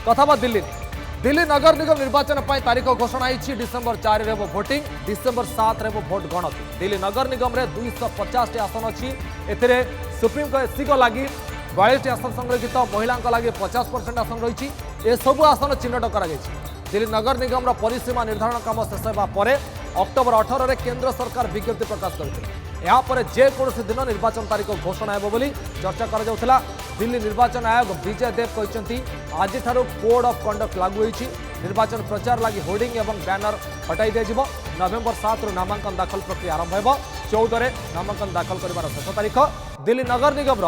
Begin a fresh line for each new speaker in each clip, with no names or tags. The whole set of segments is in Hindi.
कथा दिल्ली दिल्ली नगर निगम निर्वाचन पर तारीख घोषणा होती डिसेम्बर 4 रे भोटिंग डिसेम्बर 7 रे भोट गणति दिल्ली नगर निगम रे 250 आसन अच्छी ए सुप्रीम को एससी को लगी 42 आसन संरक्षित महिला लगी 50% आसन रही ए सबू आसन चिन्हट कर दिल्ली नगर निगम परिसीमा निर्धारण काम शेष होगा अक्टोबर 18 रे केंद्र सरकार विज्ञप्ति प्रकाश करते यापर जेकोसी दिन निर्वाचन तारीख घोषणा हो चर्चा करा दिल्ली निर्वाचन आयोग विजय देव कहते आज कोड ऑफ कंडक्ट लागू होती निर्वाचन प्रचार लगी होर्डिंग और बैनर हटाई दिया नवेम्बर 7 नामांकन दाखल प्रक्रिया आरंभ हो 14 नामांकन दाखल कर शेष तारीख दिल्ली नगर निगम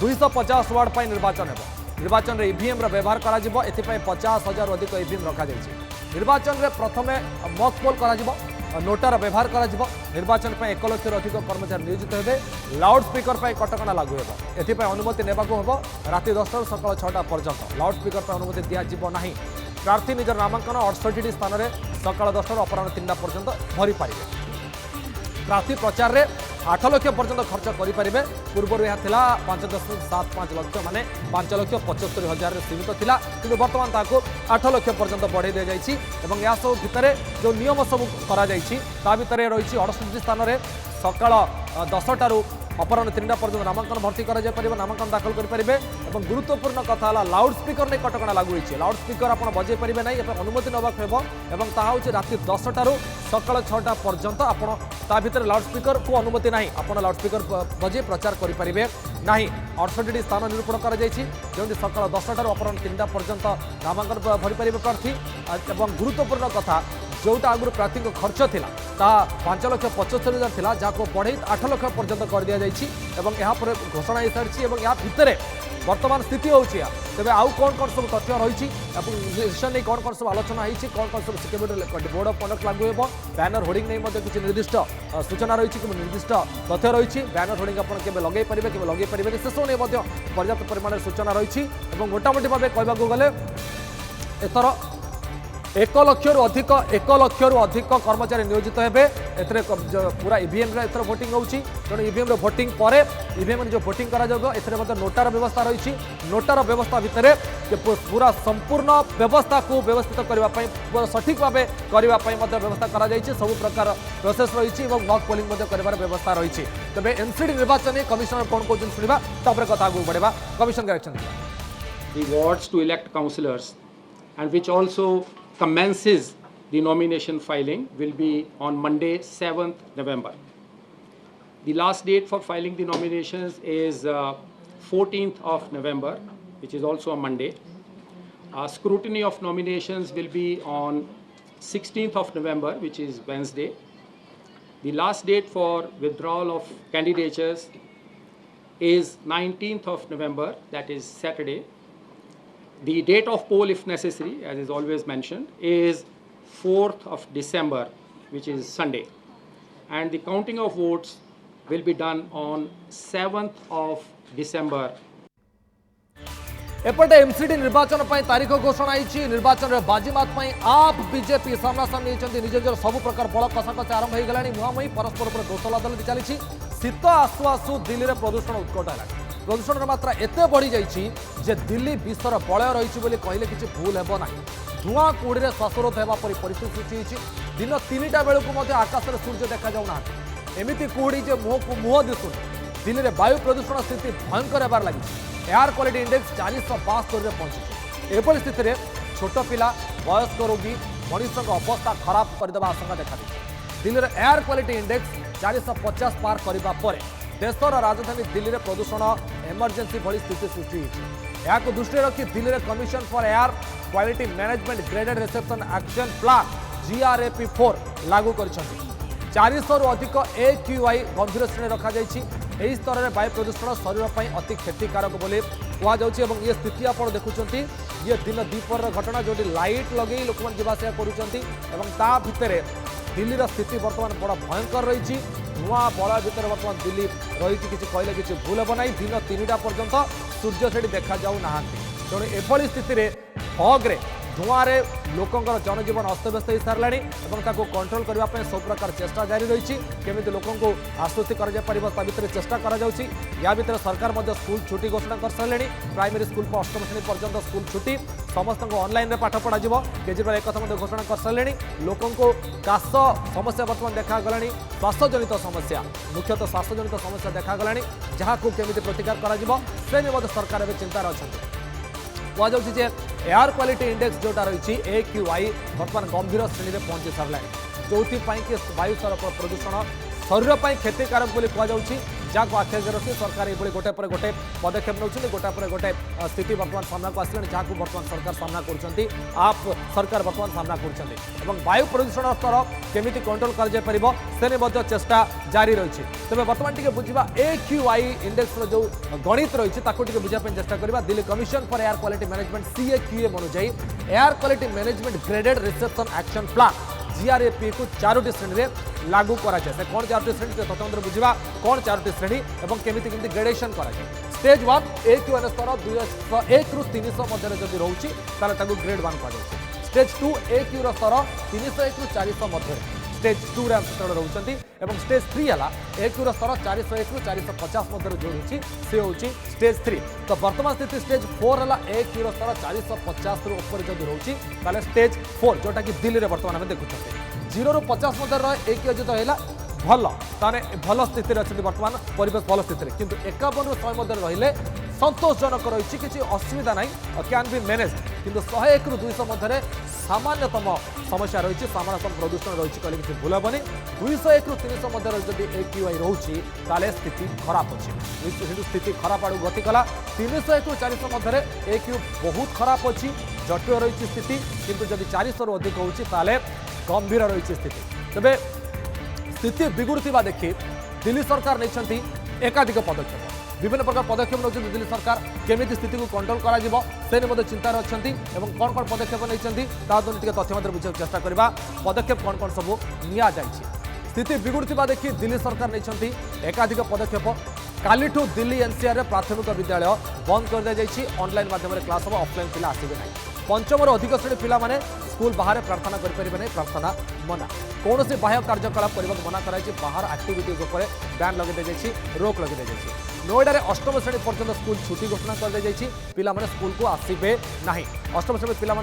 250 वार्ड पर निर्वाचन हो निर्वाचन में ईवीएम व्यवहार कर 50,000 अधिक ईवीएम रखा निर्वाचन में प्रथम मॉक पोल कर नोटार व्यवहार कर निर्वाचन पर 1 लाख अधिक कर्मचारी नियोजित होते लाउड स्पीकर पर कटकणा लागू हो अनुमति नेबा हम राति 10 सकाल 6टा पर्यंत लाउड स्पीकर पर अनुमति दिज्व ना प्रार्थी निजर नामांकन 68 स्थान में सकाल 10 अपराह 3टा पर्यंत भरी पारे प्रार्थी प्रचार में 8 लाख पर्यंत खर्च करेंगे पूर्व यह 5.75 लाख माने 5,75,000 सीमित थिला किंतु वर्तमान ताको 8 लाख पर्यंत बढ़ाई दि जाइछि एवं या सब भितर जो नियम सब करा जाइछि ता भितर रही 68 स्थान में सकाल 10टारू अपराह 3टा पर्यंत नामांकन भर्ती कर नामांकन दाखल करेंगे गुरुत्वपूर्ण कथा लाउड स्पीकर नहीं कटकणा लागू होती लाउड स्पीकर आप बजे पारे ना अनुमति नवाक हो ताकि राति 10टारू सकाल 6टा पर्यंत आपड़ भीतर लाउड स्पीकर को अनुमति ना आप लाउड स्पीकर बजे प्रचार करेंगे ना 68 स्थान निरूपण कर सकाल 10टारू अपराह 3टा पर्यंत नामांकन भरी पारे प्रार्थी गुरुत्वपूर्ण कथा जोटा आगुरी प्रार्थी खर्च थिला 5,75,000 थिला जहाँ बढ़ई 8 लाख पर्यंत कर दि जापर घोषणा हो सारी भितर वर्तमान स्थिति होती तेज आउ कौन कौन सब तथ्य रही डिसीजन नहीं कौन कौन सब आलोचना होती कौन कौन सब सिक्योरिटी बोर्ड ऑफ कंडक्ट लागू हो बैनर होर्डिंग नहीं किसी निर्दिष्ट सूचना रही कि निर्दिष्ट तथ्य रही बैनर होर्डिंग आप लगे पारे कि लगे पारे से सब नहीं पर्याप्त परिमाण सूचना रही मोटामोटी भाव कहवाक गले एथर 1 लाख अधिक कर्मचारी नियोजित होते पूरा ईवीएम एथर भोटिंग होती तेणु ईवीएम भोटिंग पर ईवीएम जो भोटिंग कर नोटार व्यवस्था रही नोटार व्यवस्था भितर पूरा संपूर्ण व्यवस्था को व्यवस्थित करने सठिक भाव करने व्यवस्था कर सब प्रकार प्रोसेस रही मॉक पोलिंग कर व्यवस्था रही तेज एनसीडी निर्वाचन कमिशनर कौन कहते शुणा तापर कथा आगे बढ़ा commission direction
The wards to elect councillors and which also commences the nomination filing will be on Monday 7th November. The last date for filing the nominations is 14th of November, which is also a Monday. Scrutiny of nominations will be on 16th of November, which is Wednesday. The last date for withdrawal of candidatures is 19th of November, that is Saturday. The date of poll, if necessary, as is always mentioned, is 4th of December, which is Sunday. And the counting of votes will be done on 7th of December.
एपटे एमसीडी निर्वाचन तारीख घोषणा होती निर्वाचन में बाजीमात आप बीजेपी सामना सामने निज निजर सब प्रकार बल कषाकषि आरंभ हो गला मुहांमुही परस्पर पर दोष लदालदी चली शीत आसु आसु दिल्ली में प्रदूषण उत्कट है प्रदूषण मात्रा एत बढ़ी जाइए दिल्ली विश्वर बलय रही कहले किसी भूल हेब ना धूआं कुड़ी श्वासरोध होगापर परिस्थिति सृष्टि होती दिन 3टा बेलू आकाश में सूर्य देखा जाऊना एमती कुड़ी मुह को मुह दिशुन दिल्ली में वायु प्रदूषण स्थिति भयंकर होबार लगी एयर क्वालिटी इंडेक्स 472 पहुंची एभली स्थित में छोट पिला वयस्क रोगी मनुष्य अवस्था खराब करदेवा आशंका देखा दिल्ली में एयर क्वालिटी इंडेक्स 450 पार करने पर देशर राजधानी दिल्ली में प्रदूषण एमरजेंसी भली स्थिति सृष्टि होती दृष्टि रखी दिल्ली में commission for air quality management graded reception action plan GRAP4 लागू कर 400 रु अधिक AQI गंभीर श्रेणी रखा यही स्तर में वायु प्रदूषण शरीर पर अति क्षतिकारक बोली कहु ये स्थिति आप देखुं ये दिन द्विपर घटना जो लाइट लगे लोक जावासा कर भितर दिल्ली स्थिति बर्तमान बड़ भयंकर रही धूआं बलय भितर बर्तमान दिल्ली रही किसी कहले किसी भूल हेब ना दिन 3टा पर्यंत सूर्य से देखा जाऊना तेणु एभली स्थित में फग्रे धुआं लोकंर जनजीवन अस्तव्यस्त हो सारा कंट्रोल करने सब प्रकार चेष्टा जारी रही केमी लोक आश्वस्ति कर चेष्टा कर सरकार स्कूल छुट्टी घोषणा कर सारे प्राइमरी स्कूल को अष्टम श्रेणी पर्यंत स्कूल छुट्टी समस्त ऑनलाइन रे पाठ पढ़ा केजरीवाल एक घोषणा कर सारे लोक काश समस्या बर्तमान देखा श्वासजनित समस्या मुख्यतः श्वासजनित समस्या देखा जहाँ को केमी प्रतिकार कर सरकार चिंतार अच्छा कहुचे एयर क्वालिटी इंडेक्स जोटा रही AQI बर्तमान गंभीर श्रेणी में पहुंची सारा जो कि वायु प्रदूषण शरीर पर क्षतिकारक कहुच्छी जहाँ को आखि रखी सरकार ये गोटे पर गोटे पदक्षेप नौकरी गोटा पर गोटे स्थिति बर्तमान सामना को आसला जहाँ को बर्तमान सरकार सामना कर सरकार बर्तमान सामना कर वायु प्रदूषण स्तर केमी कंट्रोल कर चेष्टा जारी रही तेज बर्तमान टी बुझा AQI इंडेक्स जो गणित रही बुझापी चेष्टा करवा Delhi commission for air quality management CAQM अनुଯାयी air quality management graded reception action plan GRAP को 4टी श्रेणी में लागू करा कौन 4टी श्रेणी स्वतंत्र बुझा कौन 4टी श्रेणी और केमी ग्रेडेशन करा स्टेज 1 AQI स्तर 201 रु 300 मध्य जब रोचे ग्रेड 1 कहुच्छे स्टेज 2 AQ स्तर 301 रु 400 मध्य स्टेज 2 रोचे स्टेज 3 है AQ स्तर 401 रु 450 मध्य जो रही सी हूँ स्टेज 3 तो वर्तमान स्थिति स्टेज 4 है AQ स्तर 450 रु ऊपर जब रोचे स्टेज 4 जोटा कि दिल्ली में बर्तमान आम देखुं 0 रु 50 मध्य AQ जो है भल ताने भल स्थिति अच्छे बर्तमान परिवेश भल स्थिति किंतु 51 रु 100 मध्य रहिले संतोषजनक रही किसी असुविधा ना कैन बी मैनेज किंतु 101 रु 200 मध्य सामान्यतम समस्या रही सामान्यतम प्रदूषण रही कहले किसी भूल हेनी 201 रु 300 मध्य जब AQI रोचे स्थिति खराब अच्छी स्थिति खराब आड़ गति कला 301 रु 400 मध्य AQ बहुत खराब अच्छी जटिल रही स्थिति किंतु जब 400 रु अधिक होती गंभीर रही स्थिति तेज स्थिति बिगुड़ुवा देखी दिल्ली सरकार नहीं एकाधिक पदक्षेप विभिन्न प्रकार पदक्षेप नौ दिल्ली सरकार केमी स्थिति को कंट्रोल कर चिंतार अच्छा कौन कौन पदक्षेप नहीं तथ्य बुझा चेष्टा करवा पदक्षेप कौन कौन सब नि स्थिति बिगुड़ुवा देखी दिल्ली सरकार नहीं एकाधिक पदक्षेप कालीठू दिल्ली NCR प्राथमिक विद्यालय बंद कर दी जाइए ऑनलाइन माध्यम क्लास हम ऑफलाइन पिला आसबे ना पंचम अधिक श्रेणी पिला माने स्कूल बाहर प्रार्थना करें नहीं प्रार्थना मना कौन से बाह्य कार्यकलाप करने मना कराई बाहर आक्टिविटीज बैन लगे दी रोक लगे दी नोएडा में अष्टम श्रेणी पर्यटन स्कूल छुट्टी घोषणा कर दी पिला माने स्कूल को आसबे ना अष्टम श्रेणी पिला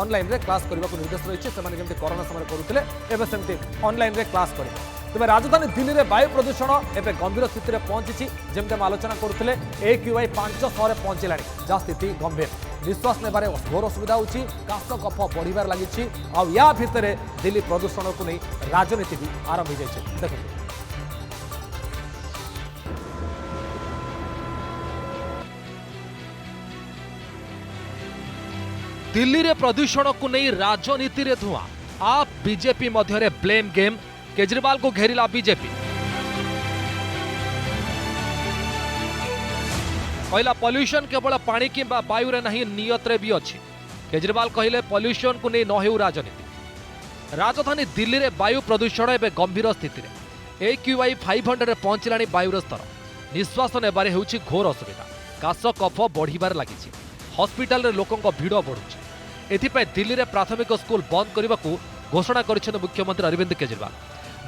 ऑनलाइन रे क्लास करने को निर्देश रही है कोरोना समय करुले सेमती ऑनलाइन रे क्लास करेंगे तेज राजधानी दिल्ली में वायु प्रदूषण एवं गंभीर स्थिति में पहुंची जमी आम आलोचना करुले AQI 500 पहुंचला जहाँ स्थिति गंभीर निश्वास नेबारे घोर असुविधा होची काश कफ बढ़िबार लगी आ भितर दिल्ली प्रदूषण को नहीं राजनीति भी आरंभ हो जाए देखो दिल्ली रे प्रदूषण को नहीं राजनीति रे धुआं आप बीजेपी मध्य ब्लेम गेम केजरीवाल को घेरिला बीजेपी कहला पॉल्यूशन केवल पानी कि वायु रे नहीं नियत रे भी अच्छी केजरीवाल कहले पॉल्यूशन को नहीं न हेउ राजनीति राजधानी दिल्ली रे वायु प्रदूषण एवं गंभीर स्थिति रे AQI 500 पहुंचला वायुर स्तर निश्वास नेबारे हेउछि घोर असुविधा काश कफ बढ़िबार लगी हस्पिटाल रे लोकों भिड़ बढ़ुछि एथिपाई दिल्ली रे प्राथमिक स्कूल बंद करने को घोषणा करिसेन मुख्यमंत्री अरविंद केजरीवाल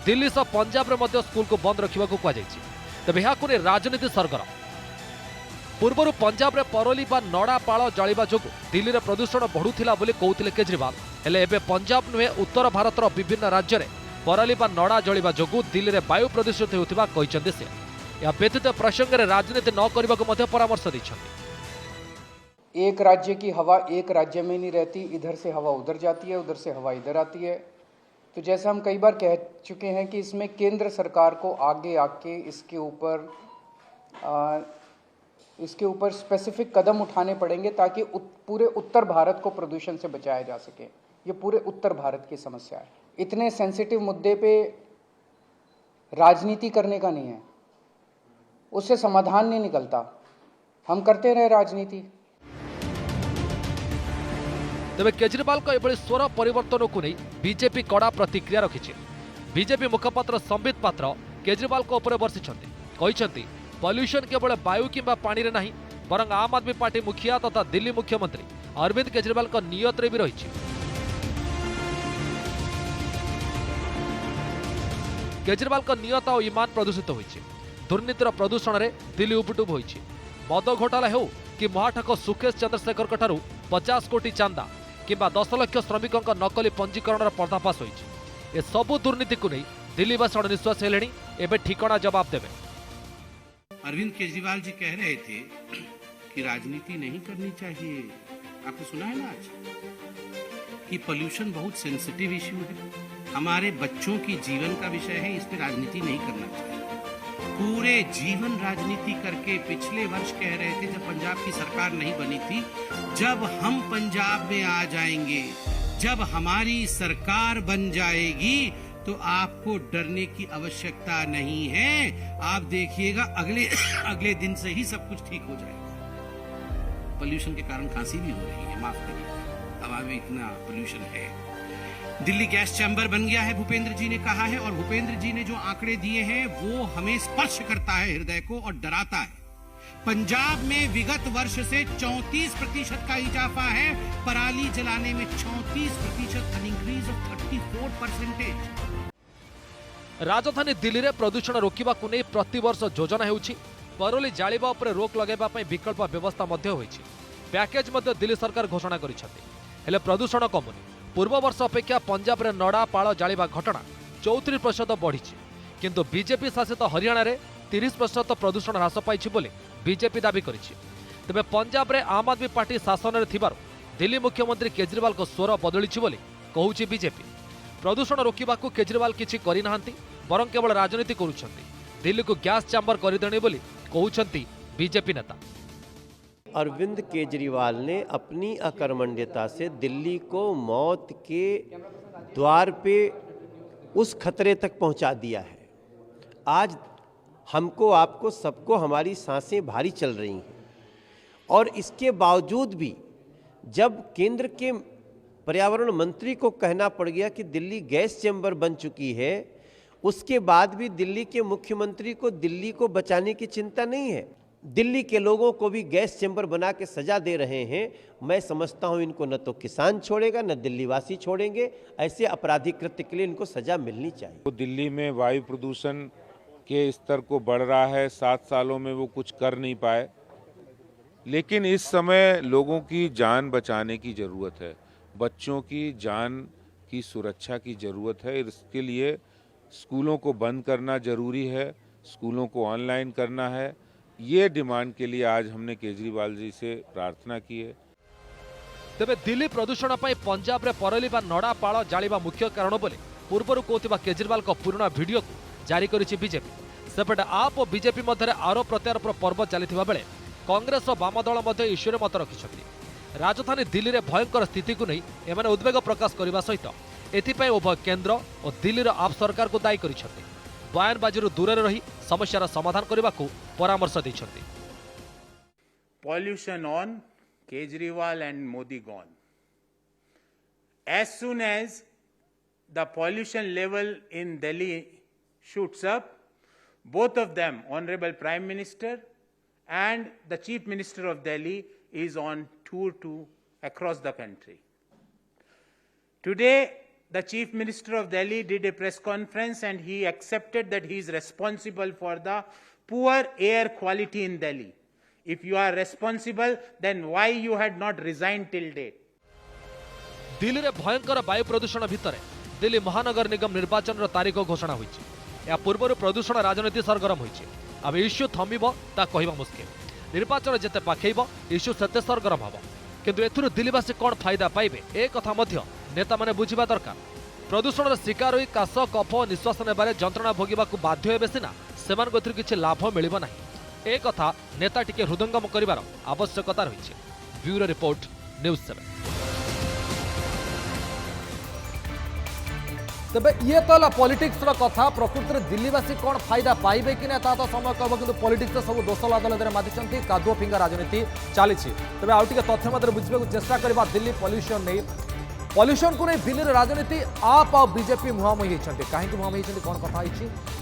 दिल्ली सह पंजाब रे मध्य स्कूल को बंद रखा कहुଯାଇଛି तेज यहाँ राजनीति सरगरम पूर्वर पंजाब रे परोली बा नड़ापाल जलिबा जोगु दिल्ली रे प्रदूषण बढ़ुथिला बोली कहउथिले केजरीवाल हेले एबे पंजाब नुहे उत्तर भारतर विभिन्न राज्य में परोली बा नड़ा जलिबा जोगु दिल्ली रे वायु प्रदूषित होउथिबा कहिसंते से या व्यतीत प्रसंग में राजनीति न करने को परामर्श दैछन्ति।
एक राज्य की हवा एक राज्य में नहीं रहती, इधर से हवा उधर जाती है, उधर से हवा इधर आती है। तो जैसा हम कई बार कह चुके हैं कि इसमें केंद्र सरकार को आगे आके इसके ऊपर स्पेसिफिक कदम उठाने पड़ेंगे ताकि पूरे उत्तर भारत को प्रदूषण से बचाया जा सके। ये पूरे उत्तर भारत की समस्या है। इतने सेंसिटिव मुद्दे पे राजनीति करने का नहीं है, उससे समाधान नहीं निकलता। हम करते रहे राजनीति।
तेज केजरीवाल का एभली स्वर परिवर्तन को नहीं बीजेपी कड़ा प्रतिक्रिया रखी। बीजेपी मुखपात्र संबित पात्र केजरीवाल को ऊपर बर्षिंट पॉल्यूशन केवल वायु किंबा पानी रे नहीं बरं आम आदमी पार्टी मुखिया तथा दिल्ली मुख्यमंत्री अरविंद केजरीवाल का नियत रे भी रही। केजरीवाल का नियत और ईमान प्रदूषित होइछि। दुर्नीतिर प्रदूषण रे दिल्ली उबुटुब होइछि। मद घोटाला हो कि महाठक सुकेश चंद्रशेखर ठारू 50 कोटी चांदा किंबा 10 लाख श्रमिकों नकली पंजीकरण पर्दाफाश होइछि। ए सबु दुर्नीति को नहीं दिल्लीवासी अनिश्वास हेलेनी। एबे ठिकाना जवाब देवे।
अरविंद केजरीवाल जी कह रहे थे कि राजनीति नहीं करनी चाहिए। आपने सुना है ना आज कि पोल्यूशन बहुत सेंसिटिव इश्यू है, हमारे बच्चों की जीवन का विषय है, इस पे राजनीति नहीं करना चाहिए। पूरे जीवन राजनीति करके पिछले वर्ष कह रहे थे जब पंजाब की सरकार नहीं बनी थी, जब हम पंजाब में आ जाएंगे, जब हमारी सरकार बन जाएगी तो आपको डरने की आवश्यकता नहीं है। आप देखिएगा अगले दिन से ही सब कुछ ठीक हो जाएगा। पोल्यूशन के कारण खांसी भी हो रही है, माफ करिए, हवा में इतना पोल्यूशन है। दिल्ली गैस चैम्बर बन गया है, भूपेंद्र जी ने कहा है, और भूपेंद्र जी ने जो आंकड़े दिए हैं वो हमें स्पर्श करता है हृदय को और डराता है। पंजाब में विगत वर्ष से 34% का इजाफा है, पराली जलाने में 34%, एन इंक्रीज ऑफ 34%।
राजधानी दिल्ली रे प्रदूषण रोकिबा को नहीं प्रतिवर्ष योजना हेउछि। परोली जालिबा उपरे रोक लगाइबा पई विकल्प व्यवस्था मध्य होइछि। पैकेज मध्य दिल्ली सरकार घोषणा करिसथि। हेले प्रदूषण कमुनि। पूर्व वर्ष अपेक्षा पंजाब रे नड़ा पाळ जालिबा घटना 34% बढ़िछि। किंतु बीजेपी शासित हरियाणा रे 30% प्रदूषण ह्रास पाइछि बोली बीजेपी दाबी करिछि। तबे पंजाब रे आम आदमी पार्टी शासन रे थिबारु दिल्ली मुख्यमंत्री केजरीवाल को स्वर बदलिछि बोली कहूछि बीजेपी। प्रदूषण रोकिबा को केजरीवाल किछि करि नाहंती, बरं केवल राजनीति करूछंती। दिल्ली को गैस चैम्बर करिदेणी बोली कहउछंती बीजेपी नेता।
अरविंद केजरीवाल ने अपनी अकर्मण्यता से दिल्ली को मौत के द्वार पे उस खतरे तक पहुंचा दिया है। आज हमको, आपको, सबको हमारी सांसें भारी चल रही हैं, और इसके बावजूद भी जब केंद्र के पर्यावरण मंत्री को कहना पड़ गया कि दिल्ली गैस चैम्बर बन चुकी है, उसके बाद भी दिल्ली के मुख्यमंत्री को दिल्ली को बचाने की चिंता नहीं है। दिल्ली के लोगों को भी गैस चैम्बर बना के सजा दे रहे हैं। मैं समझता हूं इनको न तो किसान छोड़ेगा न दिल्लीवासी छोड़ेंगे। ऐसे आपराधिक कृत्य के लिए इनको सजा मिलनी चाहिए।
तो दिल्ली में वायु प्रदूषण के स्तर को बढ़ रहा है, 7 सालों में वो कुछ कर नहीं पाए, लेकिन इस समय लोगों की जान बचाने की ज़रूरत है, बच्चों की जान की सुरक्षा की ज़रूरत है। इसके लिए स्कूलों को बंद करना जरूरी है, स्कूलों को ऑनलाइन करना है। ये डिमांड के लिए आज हमने केजरीवाल जी से प्रार्थना की है।
तेबे दिल्ली प्रदूषण पर पंजाब रे परोली बा नड़ा पाळ जालिबा मुख्य कारण बोली पूर्वर कहथिबा केजरीवाल को पुराना वीडियो को जारी करिछि बीजेपी। सेपटे आप और बीजेपी मध्य आरोप प्रत्यारोप पर्व चलिथिबा बेले कांग्रेस और वाम दल मध्य इश्यू रे मत रखिछथि। राजधानी दिल्ली रे भयंकर स्थिति को नहीं एमाने उद्वेग प्रकाश करने सहित एथिपाई उभय केंद्र और दिल्लीर आप सरकार को दायी करिछथि। बयानबाजी दूर रही समस्यार समाधान करने को परामर्श दैछथि।
Pollution on, Kejriwal and Modi gone. As soon as the pollution level in Delhi shoots up, both of them, Honorable Prime Minister and the Chief Minister of Delhi, is on tour across the country. Today, the Chief Minister of Delhi did a press conference and he accepted that he is responsible for the poor air quality in Delhi. If you are responsible, then why you had not resigned till date?
Delhi रे भयंकर वायु प्रदूषण भितर दिल्ली महानगर निगम निर्वाचन तारीख घोषणा होइछि। या पूर्व प्रदूषण राजनीति सरगरम होइछि। अब इश्यू थमिबो ता कहबा मुश्किल। निर्वाचन जेते पाखेइबो इश्यू सेते सरगरम हबो। किंतु एथुरु दिल्लीवासी कोन फायदा पाइबे ए कथा मध्य नेता माने बुझिबा दरकार। प्रदूषण शिकार होई काश कफ निश्वास नेबारे जंत्रणा भोगिबाकू बाध्य हेबे सिना सेमान गथुरु किछि लाभ मिलिबो नाही। ए कथा नेता टिके हृदयंगम करिवार आवश्यकता रहिछि। Bureau report, news 7। तेबे ये तो पॉलिटिक्स कथा। प्रकृति में दिल्लीवासी कौन फायदा पाइबे कि ना तो समय कह कि पॉलिटिक्स सब दोष लादल माति कादुआ फिंगा राजनीति चली। तेज आउ टे तथ्य बुझे चेष्टा करवा दिल्ली पॉल्यूशन नहीं पॉल्यूशन को नहीं दिल्ली राजनीति आप आ बीजेपी मुहांमुही होती कहीं मुहांमुही होती कौन कथा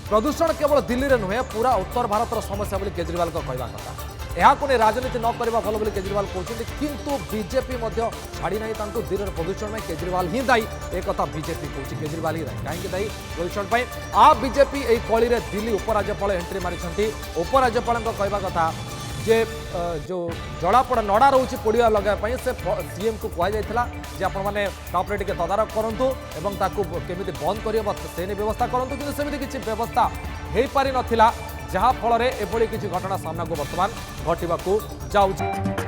प्रदूषण केवल दिल्ली में नुहे पूरा उत्तर भारत समस्या बोली केजरीवाल कहवा कथा। यहाँ नहीं राजनीति न करवा भल बोली केजरीवाल कहते किंतु बीजेपी छाड़ी ना दिल्ली प्रदूषण में केजरीवाल ही दायी एक बीजेपी कहूँ केजरीवाल ही दायी कहीं दायी प्रदूषण पर आ बीजेपी यही कली में दिल्ली उपराज्यपाल एंट्री मारी उपराज्यपाल कहवा कथा जे जो जड़ापड़ा नड़ा रोचे पोड़िया लगाई से सीएम को कहुला जे आपने टे तदारख करूँ केमी बंद कर से व्यवस्था करूँ कि सेमती किसी व्यवस्था हो पारि नथिला जहाँ फल एभली किसी घटना सामना को बर्तमान घटवा जाऊँ।